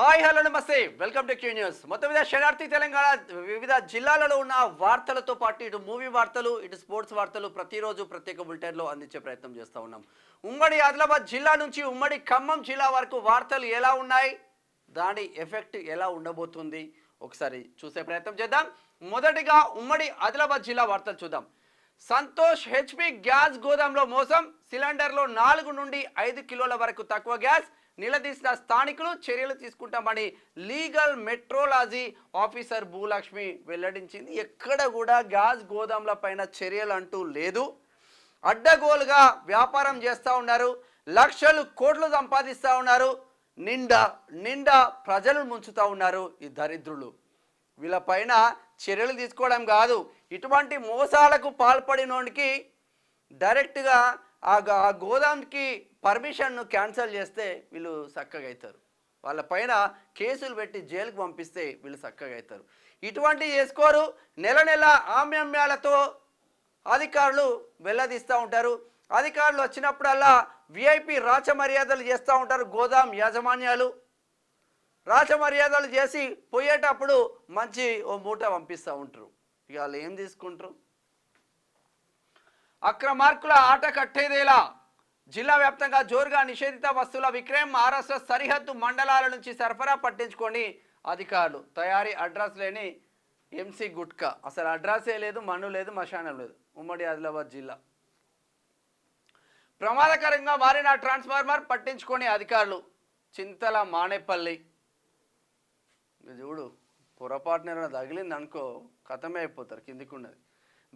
Hi hello నమస్తే welcome to Q news. మొత్తం మీద శనార్థి తెలంగాణ వివిధ జిల్లాలలో ఉన్న వార్తలతో పాటు ఇటు మూవీ వార్తలు ఇటు స్పోర్ట్స్ వార్తలు ప్రతిరోజు ప్రత్యేక బులెటిన్లో అందించే ప్రయత్నం చేస్తూ ఉన్నాం. ఉమ్మడి ఆదిలాబాద్ జిల్లా నుంచి ఉమ్మడి ఖమ్మం జిల్లా వరకు వార్తలు ఎలా ఉన్నాయి, దాని ఎఫెక్ట్ ఎలా ఉండబోతుంది ఒకసారి చూసే ప్రయత్నం చేద్దాం. మొదటిగా ఉమ్మడి ఆదిలాబాద్ జిల్లా వార్తలు చూద్దాం. సంతోష్ హెచ్పి గ్యాస్ గోదాంలో మోసం, సిలిండర్లో 4 నుండి 5 కిలోల వరకు తక్కువ గ్యాస్, నిలదీసిన స్థానికులు చర్యలు తీసుకుంటామని లీగల్ మెట్రోలాజీ ఆఫీసర్ భూలక్ష్మి వెల్లడించింది. ఎక్కడ కూడా గ్యాస్ గోదాంల పైన చర్యలు అంటూ లేదు. అడ్డగోలుగా వ్యాపారం చేస్తూ ఉన్నారు, లక్షలు కోట్లు సంపాదిస్తూ ఉన్నారు, నిండా ప్రజలు ముంచుతూ ఉన్నారు ఈ దరిద్రులు. వీళ్ళపైన చర్యలు తీసుకోవడం కాదు, ఇటువంటి మోసాలకు పాల్పడినోడికి డైరెక్ట్గా ఆ గోదాంకి పర్మిషన్ను క్యాన్సిల్ చేస్తే వీళ్ళు చక్కగా అవుతారు. వాళ్ళపైన కేసులు పెట్టి జైలుకు పంపిస్తే వీళ్ళు చక్కగా అవుతారు. ఇటువంటివి చేసుకోరు. నెల నెల ఆమ్యామ్యాలతో అధికారులు వెళ్ళదీస్తూ ఉంటారు. అధికారులు వచ్చినప్పుడల్లా విఐపి రాచమర్యాదలు చేస్తూ ఉంటారు. గోదాం యాజమాన్యాలు రాచమర్యాదలు చేసి పోయేటప్పుడు మంచి ఓ మూట పంపిస్తూ ఉంటారు. ఇక వాళ్ళు ఏం తీసుకుంటారు? అక్రమార్కుల ఆట కట్టేదేలా జిల్లా వ్యాప్తంగా జోరుగా నిషేధిత వస్తువుల విక్రయం, ఆర్ఎస్ఎస్ సరిహద్దు మండలాల నుంచి సరఫరా పట్టించుకొని అధికారులు. తయారీ అడ్రస్ లేని ఎంసీ గుట్కా, అసలు అడ్రస్సే లేదు, మన్ను లేదు, మశానం లేదు. ఉమ్మడి ఆదిలాబాద్ జిల్లా. ప్రమాదకరంగా మారిన ట్రాన్స్ఫార్మర్ పట్టించుకొని అధికారులు. చింతల మానేపల్లి చూడు, పొరపాటున తగిలింది అనుకో కథమే అయిపోతారు, కిందికి ఉన్నది.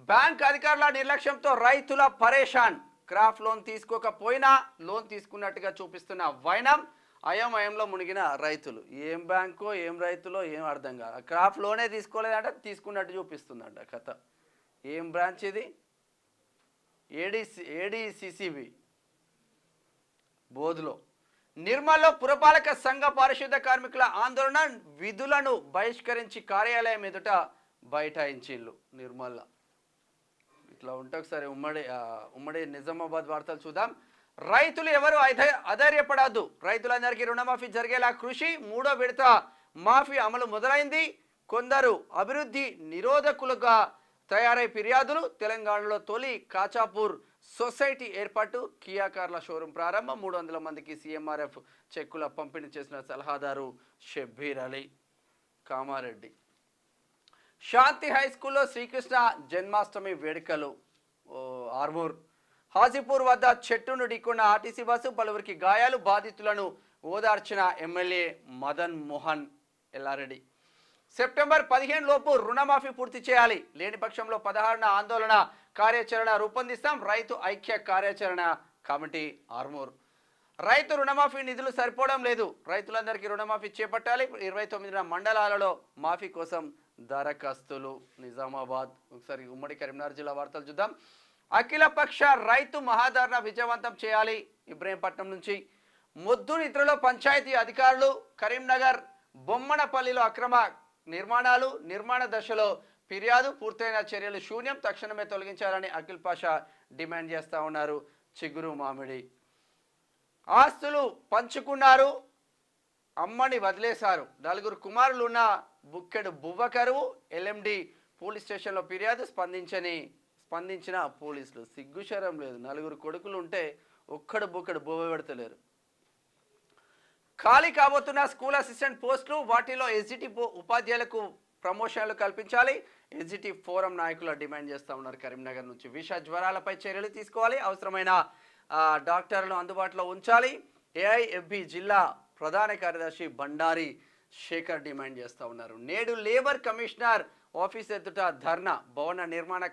బ్యాంక్ అధికారుల నిర్లక్ష్యంతో రైతుల పరేషాన్. క్రాఫ్ లోన్ తీసుకోకపోయినా లోన్ తీసుకున్నట్టుగా చూపిస్తున్న వైనం, అయోమయంలో మునిగిన రైతులు. ఏం బ్యాంకో ఏం రైతులో ఏం అర్థం కాదు. క్రాఫ్ లోనే తీసుకోలేదంటే తీసుకున్నట్టు చూపిస్తుందంట కథ. ఏం బ్రాంచ్ ఇది? ఏడీసీసీబీ బోధులో. నిర్మల్లో పురపాలక సంఘ పారిశుద్ధ కార్మికుల ఆందోళన, విధులను బహిష్కరించి కార్యాలయం ఎదుట బైఠాయించిళ్ళు నిర్మల్లో. ఇట్లా ఉంటే ఒకసారి ఉమ్మడి నిజామాబాద్ వార్తలు చూద్దాం. రైతులు ఎవరు అధైర్యపడద్దు, రైతులందరికీ రుణమాఫీ జరిగేలా కృషి. 3వ విడత మాఫీ అమలు మొదలైంది. కొందరు అభివృద్ధి నిరోధకులుగా తయారై ఫిర్యాదులు. తెలంగాణలో తొలి కాచాపూర్ సొసైటీ ఏర్పాటు, కియా కార్ల షోరూం ప్రారంభం. 300 మందికి సీఎంఆర్ఎఫ్ చెక్కుల పంపిణీ చేసిన సలహాదారు షబ్బీర్ అలీ. కామారెడ్డి శాంతి హై స్కూల్లో శ్రీకృష్ణ జన్మాష్టమి వేడుకలు. ఆర్మూర్ హాజీపూర్ వద్ద చెట్టును ఢీకొన్న ఆర్టీసీ బస్సు, పలువురికి గాయాలు. బాధితులను ఓదార్చిన ఎమ్మెల్యే మదన్ మోహన్ ఎల్లారెడ్డి. సెప్టెంబర్ 15 లోపు రుణమాఫీ పూర్తి చేయాలి, లేని పక్షంలో 16న ఆందోళన కార్యాచరణ రూపొందిస్తాం. రైతు ఐక్య కార్యాచరణ కమిటీ ఆర్మూర్. రైతు రుణమాఫీ నిధులు సరిపోవడం లేదు, రైతులందరికీ రుణమాఫీ చేపట్టాలి. 29 మండలాలలో మాఫీ కోసం దరఖాస్తులు. నిజామాబాద్. ఒకసారి ఉమ్మడి కరీంనగర్ జిల్లా వార్తలు చూద్దాం. అఖిలపక్ష రైతు మహాధరణ విజయవంతం చేయాలి. ఇబ్రహీంపట్నం నుంచి. మొద్దు నిద్రలో పంచాయతీ అధికారులు. కరీంనగర్ బొమ్మనపల్లిలో అక్రమ నిర్మాణాలు, నిర్మాణ దశలో ఫిర్యాదు, పూర్తయిన చర్యలు శూన్యం, తక్షణమే తొలగించాలని అఖిల్ పాషా డిమాండ్ చేస్తూ ఉన్నారు. చిగురు మామిడి. ఆస్తులు పంచుకున్నారు, అమ్మని వదిలేశారు. 4 కుమారులు ఉన్న బుక్కెడు బువ్వ కరువు. ఎల్ఎండి పోలీస్ స్టేషన్లో ఫిర్యాదు, స్పందించిన పోలీసులు. సిగ్గుశరం లేదు, 4 కొడుకులు ఉంటే ఒక్కడు బుక్కడు బువ్వ పెడతలేరు. ఖాళీ కాబోతున్న స్కూల్ అసిస్టెంట్ పోస్టులు, వాటిలో ఎస్జిటి ఉపాధ్యాయులకు ప్రమోషన్లు కల్పించాలి. ఎస్జిటి ఫోరం నాయకుల డిమాండ్ చేస్తూ ఉన్నారు. కరీంనగర్ నుంచి. విష జ్వరాలపై చర్యలు తీసుకోవాలి, అవసరమైన డాక్టర్లను అందుబాటులో ఉంచాలి. ఏఐఎఫ్బి జిల్లా ప్రధాన కార్యదర్శి బండారి శేఖర్ డిమాండ్ చేస్తూ ఉన్నారు. నేడు లేబర్ కమిషనర్ ఆఫీస్ ఎదుట ధర్నా, భవన నిర్మాణ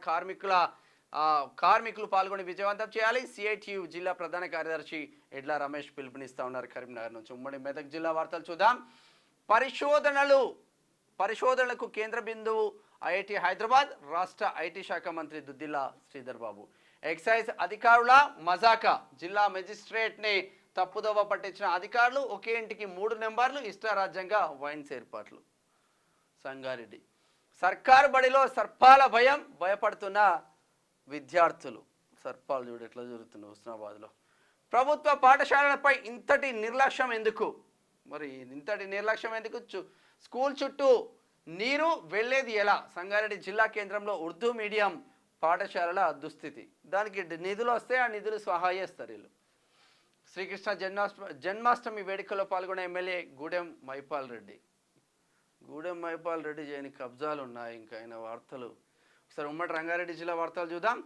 కార్మికులు పాల్గొని విజయవంతం చేయాలి. సిఐటియు జిల్లా ప్రధాన కార్యదర్శి ఎడ్ల రమేష్ పిలుపునిస్తూ ఉన్నారు. కరీంనగర్ నుంచి. ఉమ్మడి మెదక్ జిల్లా వార్తలు చూద్దాం. పరిశోధనలకు కేంద్ర బిందువు ఐఐటి హైదరాబాద్. రాష్ట్ర ఐటీ శాఖ మంత్రి దుద్దిల్లా శ్రీధర్ బాబు. ఎక్సైజ్ అధికారుల మజాకా, జిల్లా మెజిస్ట్రేట్ని తప్పుదోవ పట్టించిన అధికారులు. ఒకే ఇంటికి 3 నెంబర్లు, ఇష్టారాజ్యంగా వైన్స్ ఏర్పాట్లు. సంగారెడ్డి. సర్కారు బడిలో సర్పాల భయం, భయపడుతున్న విద్యార్థులు. సర్పాలు చూడు ఎట్లా జరుగుతున్నాయి హుస్నాబాద్లో. ప్రభుత్వ పాఠశాలలపై ఇంతటి నిర్లక్ష్యం ఎందుకు? మరి ఇంతటి నిర్లక్ష్యం ఎందుకు? స్కూల్ చుట్టూ నీరు వెళ్ళేది ఎలా? సంగారెడ్డి జిల్లా కేంద్రంలో ఉర్దూ మీడియం పాఠశాలల దుస్థితి. దానికి నిధులు వస్తే ఆ నిధులు సహాయ చేస్తారు వీళ్ళు. శ్రీకృష్ణ జన్మాష్టమి వేడుకల్లో పాల్గొన్న ఎమ్మెల్యే గూడెం మైపాల్ రెడ్డి. గూడెం మైపాల్ రెడ్డి చేయని కబ్జాలు ఉన్నాయి. ఇంకా ఆయన వార్తలు ఒకసారి ఉమ్మడి రంగారెడ్డి జిల్లా వార్తలు చూద్దాం.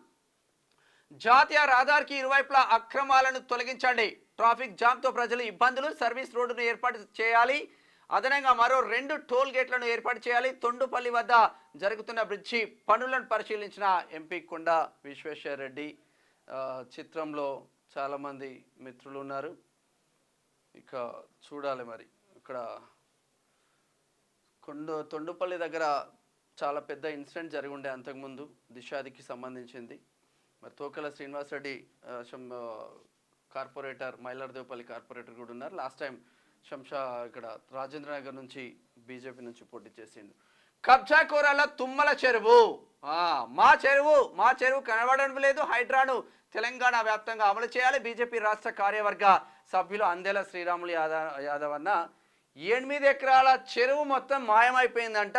జాతీయ రహదారికి ఇరువైపులా అక్రమాలను తొలగించండి. ట్రాఫిక్ జామ్తో ప్రజలు ఇబ్బందులు. సర్వీస్ రోడ్డును ఏర్పాటు చేయాలి. అదనంగా మరో 2 టోల్ గేట్లను ఏర్పాటు చేయాలి. తొండుపల్లి వద్ద జరుగుతున్న బ్రిడ్జి పనులను పరిశీలించిన ఎంపీ కొండ విశ్వేశ్వర రెడ్డి. చిత్రంలో చాలామంది మిత్రులు ఉన్నారు. ఇక చూడాలి మరి ఇక్కడ తొండుపల్లి దగ్గర చాలా పెద్ద ఇన్సిడెంట్ జరిగి ఉండే అంతకుముందు దిశాదికి సంబంధించింది. మరి తోకల శ్రీనివాసరెడ్డి కార్పొరేటర్, మైలార్దేవపల్లి కార్పొరేటర్ కూడా ఉన్నారు. లాస్ట్ టైం ఇక్కడ రాజేంద్రనగర్ నుంచి బీజేపీ నుంచి పోటీ చేసిండు. కబ్జా కోరాల తుమ్మల చెరువు. మా చెరువు కనబడడం లేదు. హైడ్రాను తెలంగాణ వ్యాప్తంగా అమలు చేయాలి. బీజేపీ రాష్ట్ర కార్యవర్గ సభ్యులు అందెల శ్రీరాములు యాదవ్ అన్న 8 ఎకరాల చెరువు మొత్తం మాయమైపోయిందంట.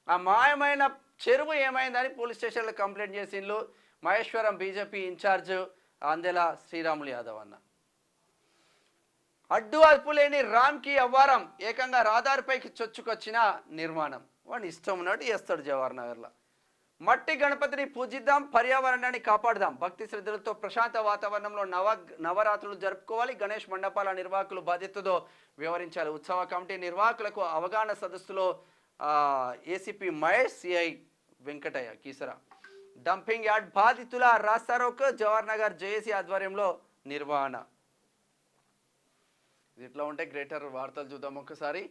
ఆ మాయమైన చెరువు ఏమైందని పోలీస్ స్టేషన్లో కంప్లైంట్ చేసిండ్రు మహేశ్వరం బీజేపీ ఇన్ఛార్జ్ అందెల శ్రీరాములు యాదవ్ అన్న. అడ్డు అదుపు లేని రామ్కి అవ్వారం. ఏకంగా రహదారిపైకి చొచ్చుకొచ్చిన నిర్మాణం. వాడిని ఇష్టం ఉన్నట్టు చేస్తాడు జవహర్ నగర్లో. మట్టి గణపతిని పూజిద్దాం, పర్యావరణాన్ని కాపాడుదాం. భక్తి శ్రద్ధలతో ప్రశాంత వాతావరణంలో నవరాత్రులు జరుపుకోవాలి. గణేష్ మండపాల నిర్వాహకులు బాధ్యతతో వ్యవహరించాలి. ఉత్సవ కమిటీ నిర్వాహకులకు అవగాహన సదస్సులో ACP Mahesh, CI Venkataiah Keesara. Dumping yard బాధితుల రాస్తారోకో జవహర్ నగర్ జేఏసీ ఆధ్వర్యంలో నిర్వహణ. ఇది ఇట్లా ఉంటే గ్రేటర్ వార్తలు చూద్దాం ఒకసారి.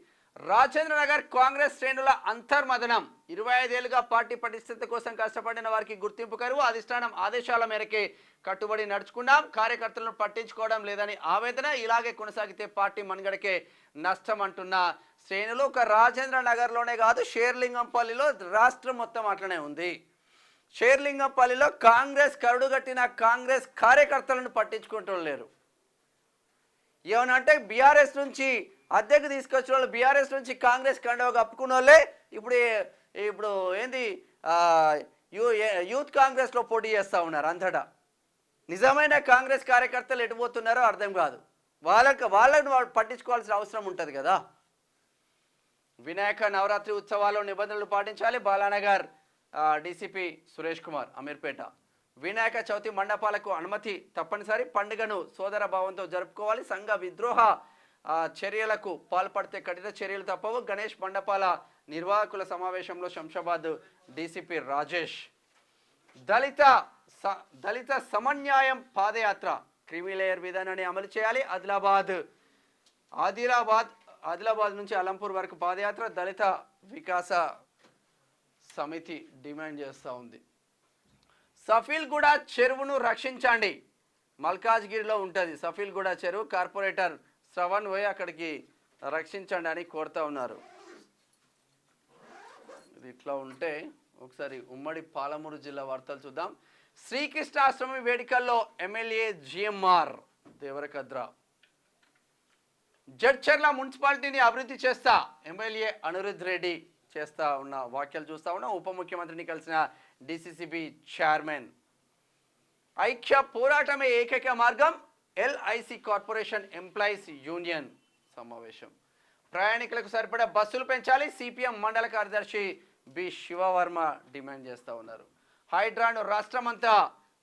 రాజేంద్ర నగర్ కాంగ్రెస్ శ్రేణుల అంతర్మదనం. 25 ఏళ్లుగా పార్టీ పరిస్థితి కోసం కష్టపడిన వారికి గుర్తింపు కరువు. అధిష్టానం ఆదేశాల మేరకే కట్టుబడి నడుచుకున్నాం. కార్యకర్తలను పట్టించుకోవడం లేదని ఆవేదన. ఇలాగే కొనసాగితే పార్టీ మనుగడకే నష్టం అంటున్న శ్రేణులు. ఒక రాజేంద్ర నగర్లోనే కాదు, షేర్లింగంపల్లిలో రాష్ట్రం మొత్తం అట్లనే ఉంది. షేర్లింగంపల్లిలో కాంగ్రెస్ కరుడుగట్టిన కాంగ్రెస్ కార్యకర్తలను పట్టించుకుంటూ లేరు. ఏమనంటే బీఆర్ఎస్ నుంచి అద్దెకు తీసుకొచ్చిన వాళ్ళు, బీఆర్ఎస్ నుంచి కాంగ్రెస్ కండవ కప్పుకున్న వాళ్ళే ఇప్పుడు ఏంది యూత్ కాంగ్రెస్లో పోటీ చేస్తూ ఉన్నారు అంతటా. నిజమైన కాంగ్రెస్ కార్యకర్తలు ఎటుపోతున్నారో అర్థం కాదు. వాళ్ళని పట్టించుకోవాల్సిన అవసరం ఉంటుంది కదా. వినాయక నవరాత్రి ఉత్సవాల్లో నిబంధనలు పాటించాలి. బాలానగర్ డీసీపీ సురేష్ కుమార్ అమీర్పేట. వినాయక చవితి మండపాలకు అనుమతి తప్పనిసరి. పండుగను సోదర భావంతో జరుపుకోవాలి. సంఘ విద్రోహ చర్యలకు పాల్పడితే కఠిన చర్యలు తప్పవు. గణేష్ మండపాల నిర్వాహకుల సమావేశంలో శంషాబాద్ డీసీపీ రాజేష్. దళిత సమన్యాయం పాదయాత్ర. క్రిమిలేయర్ విధానాన్ని అమలు చేయాలి. ఆదిలాబాద్ నుంచి అలంపూర్ వరకు పాదయాత్ర. దళిత వికాస సమితి డిమాండ్ చేస్తూ ఉంది. సఫీల్గూడ చెరువును రక్షించండి. మల్కాజ్గిరిలో ఉంటుంది సఫీల్గూడ చెరువు. కార్పొరేటర్ శ్రవణ్ పోయి అక్కడికి రక్షించండి అని కోరుతా ఉన్నారు. ఇది ఇట్లా ఉంటే ఒకసారి ఉమ్మడి పాలమూరు జిల్లా వార్తలు చూద్దాం. శ్రీకృష్ణాష్టమి వేడుకల్లో ఎమ్మెల్యే జిఎంఆర్ దేవరకద్ర. జడ్చర్ల మున్సిపాలిటీని అభివృద్ధి చేస్తా ఎమ్మెల్యే అనిరుద్ రెడ్డి చేస్తా ఉన్న వ్యాఖ్యలు చూస్తా ఉన్నాం. ఉప ముఖ్యమంత్రిని కలిసిన డిసిసిబి చైర్మన్. ఐక్య పోరాటమే ఏకైక మార్గం. ఎల్ఐసి కార్పొరేషన్ ఎంప్లాయీస్ యూనియన్ సమావేశం. ప్రయాణికులకు సరిపడా బస్సులు పెంచాలి. సిపిఎం మండల కార్యదర్శి బి శివవర్మ డిమాండ్ చేస్తూ ఉన్నారు. హైడ్రాను రాష్ట్రమంతా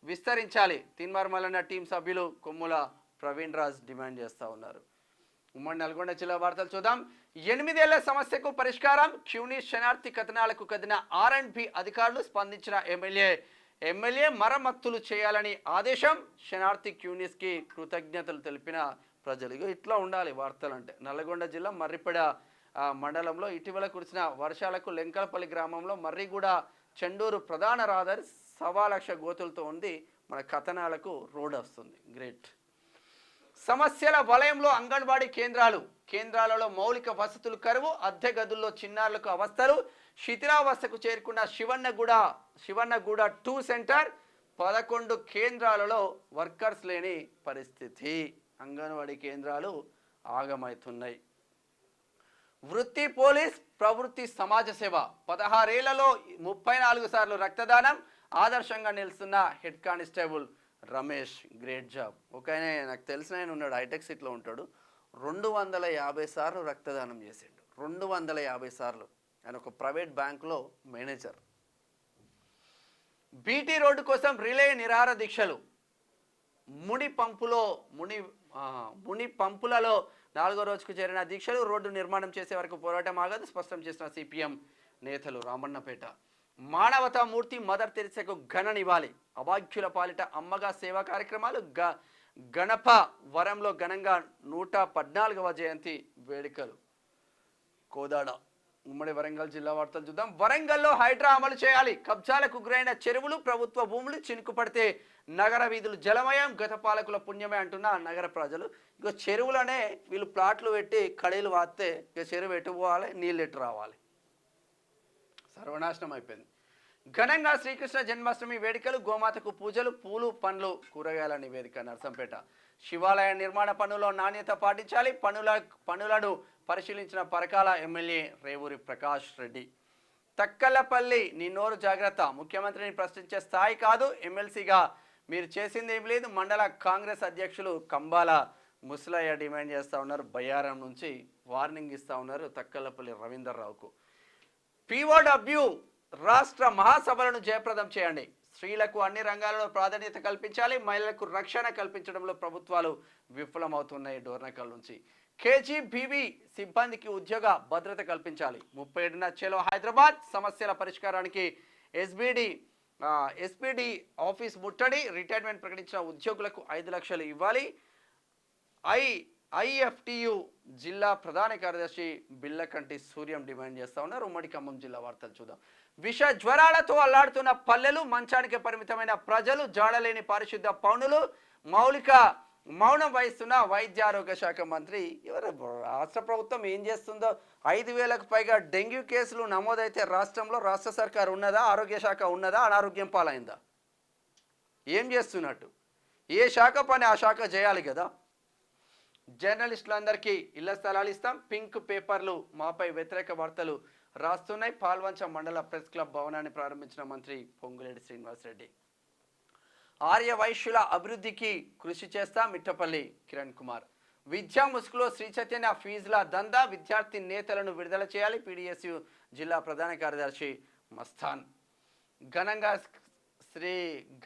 విస్తరించాలి. తిన్మార్మలన్న టీం సభ్యులు కొమ్ముల ప్రవీణ్ రాజ్ డిమాండ్ చేస్తూ ఉన్నారు. ఉమ్మడి నల్గొండ జిల్లా వార్తలు చూద్దాం. 8 ఏళ్ల సమస్యకు పరిష్కారం. క్యూనిస్ శనార్థి కథనాలకు కదిన ఆర్ఎండ్బి అధికారులు. స్పందించిన ఎమ్మెల్యే మరమ్మతులు చేయాలని ఆదేశం. శనార్థి క్యూనిస్కి కృతజ్ఞతలు తెలిపిన ప్రజలు. ఇట్లా ఉండాలి వార్తలు అంటే. నల్గొండ జిల్లా మర్రిపెడ మండలంలో ఇటీవల కురిసిన వర్షాలకు లెంకలపల్లి గ్రామంలో మర్రిగూడ చెండూరు ప్రధాన రహదారి 1.25 గోతులతో ఉంది. మన కథనాలకు రోడ్ వస్తుంది. గ్రేట్. సమస్యల వలయంలో అంగన్వాడీ కేంద్రాలలో మౌలిక వసతులు కరువు. అద్దె గదుల్లో చిన్నారులకు అవస్థలు. శిథిలావస్థకు చేరుకున్న శివన్నగూడ 2 సెంటర్. 11 కేంద్రాలలో వర్కర్స్ లేని పరిస్థితి. అంగన్వాడీ కేంద్రాలు ఆగమవుతున్నాయి. వృత్తి పోలీస్, ప్రవృత్తి సమాజ సేవ. 16 ఏళ్లలో 34 సార్లు రక్తదానం. ఆదర్శంగా నిలుస్తున్న head constable Ramesh. Great job. ఒక ఆయన నాకు తెలిసిన ఆయన ఉన్నాడు, హైటెక్ సిటీలో ఉంటాడు. 250 సార్లు రక్తదానం చేసిండు. 250 సార్లు. ఆయన ఒక ప్రైవేట్ బ్యాంకులో మేనేజర్. బీటీ రోడ్డు కోసం రిలే నిరాహార దీక్షలు. ముని పంపులలో 4వ రోజుకు చేరిన దీక్షలు. రోడ్డు నిర్మాణం చేసే వరకు పోరాటం ఆగదు స్పష్టం చేసిన సిపిఎం నేతలు. రామన్నపేట. మానవతా మూర్తి మదర్ తెరిసకు ఘన నివాళి. అభాగ్యుల పాలిట అమ్మగా సేవా కార్యక్రమాలు. గణప వరంలో ఘనంగా 114వ జయంతి వేడుకలు. కోదాడ. ఉమ్మడి వరంగల్ జిల్లా వార్తలు చూద్దాం. వరంగల్లో హైడ్రా అమలు చేయాలి. కబ్జాలకు గురైన చెరువులు, ప్రభుత్వ భూములు చినుకు పడితే నగర వీధులు జలమయం. గత పాలకుల పుణ్యమే అంటున్న నగర ప్రజలు. ఇక చెరువులనే వీళ్ళు ప్లాట్లు పెట్టి కడీలు వాస్తే ఇక చెరువు ఎటు పోవాలి, నీళ్ళు ఎటు రావాలి. సర్వనాశనం అయిపోయింది. ఘనంగా శ్రీకృష్ణ జన్మాష్టమి వేడుకలు. గోమాతకు పూజలు. పూలు, పండ్లు, కూరగాయల నివేదిక. నర్సంపేట. శివాలయ నిర్మాణ పనుల్లో నాణ్యత పాటించాలి. పనులను పరిశీలించిన పరకాల ఎమ్మెల్యే రేవూరి ప్రకాష్ రెడ్డి. తక్కలపల్లి నీ నోరు జాగ్రత్త. ముఖ్యమంత్రిని ప్రశ్నించే స్థాయి కాదు. ఎమ్మెల్సీగా మీరు చేసింది ఏం లేదు. మండల కాంగ్రెస్ అధ్యక్షులు కంబాల ముసలయ్య డిమాండ్ చేస్తూ ఉన్నారు. బయ్యారం నుంచి వార్నింగ్ ఇస్తూ ఉన్నారు తక్కలపల్లి రవీందర్ రావుకు. POW రాష్ట్ర మహాసభలను జయప్రదం చేయండి. స్త్రీలకు అన్ని రంగాలలో ప్రాధాన్యత కల్పించాలి. మహిళలకు రక్షణ కల్పించడంలో ప్రభుత్వాలు విఫలమవుతున్నాయి. డోర్నకల్ నుంచి. KGBV సిబ్బందికి ఉద్యోగ భద్రత కల్పించాలి. 37న చెలో హైదరాబాద్. సమస్యల పరిష్కారానికి SPD ఆఫీస్ ముట్టడి. రిటైర్మెంట్ ప్రకటించిన ఉద్యోగులకు 5 లక్షలు ఇవ్వాలి. IFTU జిల్లా ప్రధాన కార్యదర్శి బిల్లకంటి సూర్యం డిమాండ్ చేస్తా ఉన్నారు. ఉమ్మడి ఖమ్మం జిల్లా వార్తలు చూద్దాం. విష జ్వరాలతో అల్లాడుతున్న పల్లెలు. మంచానికి పరిమితమైన ప్రజలు. జాడలేని పారిశుద్ధ పౌనులు. మౌనం వహిస్తున్న వైద్య ఆరోగ్య శాఖ మంత్రి. రాష్ట్ర ప్రభుత్వం ఏం చేస్తుందో. 5,000కు పైగా డెంగ్యూ కేసులు నమోదైతే రాష్ట్రంలో రాష్ట్ర సర్కారు ఉన్నదా, ఆరోగ్య శాఖ ఉన్నదా, అనారోగ్యం పాలైందా? ఏం చేస్తున్నట్టు? ఏ శాఖ పని ఆ శాఖ చేయాలి కదా. జర్నలిస్టులందరికీ ఇళ్ల స్థలాలు ఇస్తాం. పింక్ పేపర్లు మాపై వ్యతిరేక వార్తలు రాస్తున్నాయి. పాల్వంచ మండల ప్రెస్ క్లబ్ భవనాన్ని ప్రారంభించిన మంత్రి పొంగులేటి శ్రీనివాసరెడ్డి. ఆర్య వైశ్యుల అభివృద్ధికి కృషి చేస్తా. మిట్టపల్లి కిరణ్ కుమార్. విద్యా ముసుగులో శ్రీ చైతన్య ఫీజుల దందా. విద్యార్థి నేతలను విడుదల చేయాలి. PDSU జిల్లా ప్రధాన కార్యదర్శి మస్తాన్.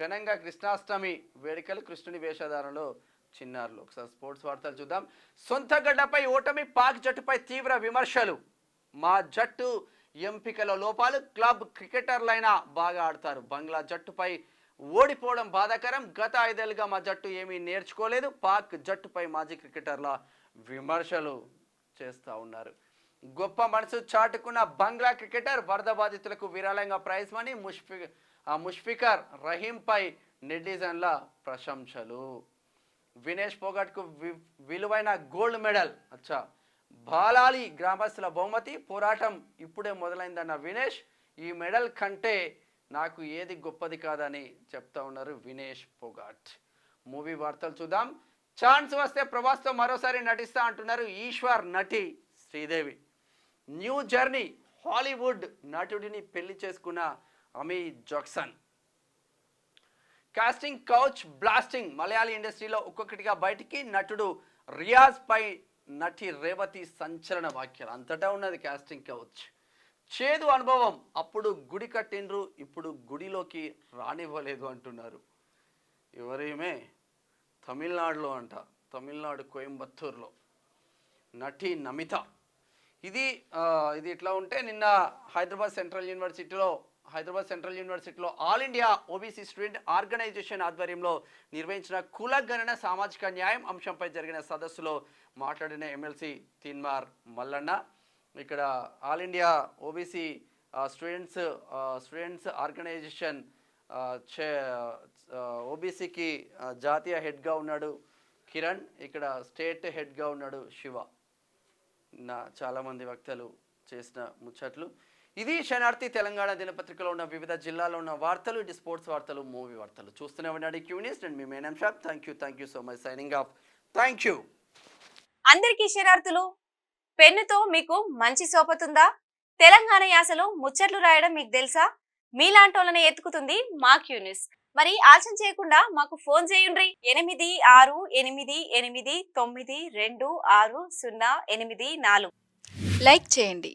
ఘనంగా కృష్ణాష్టమి వేడుకలు. కృష్ణుని వేషధారణలో చిన్నారులు. ఒకసారి స్పోర్ట్స్ వార్తలు చూద్దాం. సొంత గడ్డపై ఓటమి. పాక్ జట్టుపై తీవ్ర విమర్శలు. మా జట్టు ఎంపికలో లోపాలు. క్లబ్ క్రికెటర్లైనా బాగా ఆడతారు. బంగ్లా జట్టుపై ఓడిపోవడం బాధాకరం. గత 5 ఏళ్లుగా మా జట్టు ఏమీ నేర్చుకోలేదు. పాక్ జట్టుపై మాజీ క్రికెటర్ల విమర్శలు చేస్తూ ఉన్నారు. గొప్ప మనసు చాటుకున్న బంగ్లా క్రికెటర్. వరద బాధితులకు విరాళంగా ప్రైజ్ మనీ. ముష్ఫికర్ రహీంపై నెటిజన్ల ప్రశంసలు. వినేష్ పోగట్కు విలువైన గోల్డ్ మెడల్. బాలాలి గ్రామస్తుల బహుమతి. పోరాటం ఇప్పుడే మొదలైందన్న వినేష్. ఈ మెడల్ కంటే నాకు ఏది గొప్పది కాదని చెప్తా ఉన్నారు వినేష్ పోగాట్. మూవీ వార్తలు చూద్దాం. ఛాన్స్ వస్తే ప్రభాస్తో మరోసారి నటిస్తా అంటున్నారు ఈశ్వర్, నటి శ్రీదేవి. New journey. హాలీవుడ్ నటుడిని పెళ్లి చేసుకున్న Amy Jackson. Casting couch blasting. Malayali ఇండస్ట్రీలో ఒక్కొక్కటిగా బయటికి. నటుడు రియాజ్ పై నటి రేవతి సంచలన వ్యాఖ్యలు. అంతటా ఉన్నది కాస్టింగ్ కౌచ్. చేదు అనుభవం. అప్పుడు గుడి కట్టిండ్రు, ఇప్పుడు గుడిలోకి రానివ్వలేదు అంటున్నారు. ఎవరేమే? తమిళనాడులో అంట. తమిళనాడు కోయంబత్తూరులో నటి నమిత. ఇది ఇట్లా ఉంటే నిన్న హైదరాబాద్ సెంట్రల్ యూనివర్సిటీలో all India OBC student organization ఆధ్వర్యంలో నిర్వహించిన కుల గణన సామాజిక న్యాయం అంశంపై జరిగిన సదస్సులో మాట్లాడిన ఎమ్మెల్సీ తీన్మార్ మల్లన్న. ఇక్కడ all India OBC students organization ఓబీసీకి జాతీయ హెడ్గా ఉన్నాడు కిరణ్. ఇక్కడ స్టేట్ హెడ్గా ఉన్నాడు శివ. చాలామంది వక్తలు చేసిన ముచ్చట్లు. ఇది శనార్థి తెలంగాణ దినపత్రికలో ఉన్న వివిధ జిల్లాలో ఉన్న వార్తలు. ఇది స్పోర్ట్స్ వార్తలు, మూవీ వార్తలు. చూస్తూనే ఉండండి క్యూ న్యూస్. అండ్ మీ మేనం షాప్. Thank you so much. Signing off. Thank you. అందరికీ శనార్థులు. పెన్నుతో మీకు మంచి సోపతుందా? తెలంగాణ యాసలో ముచ్చట్లు రాయడం మీకు తెలుసా? మీలాంటోళ్ళని ఎత్తుకుతుంది మా క్యూనిస్. మరి ఆలస్యం చేయకుండా మాకు ఫోన్ చేయండి. 8688892608 లైక్ చేయండి.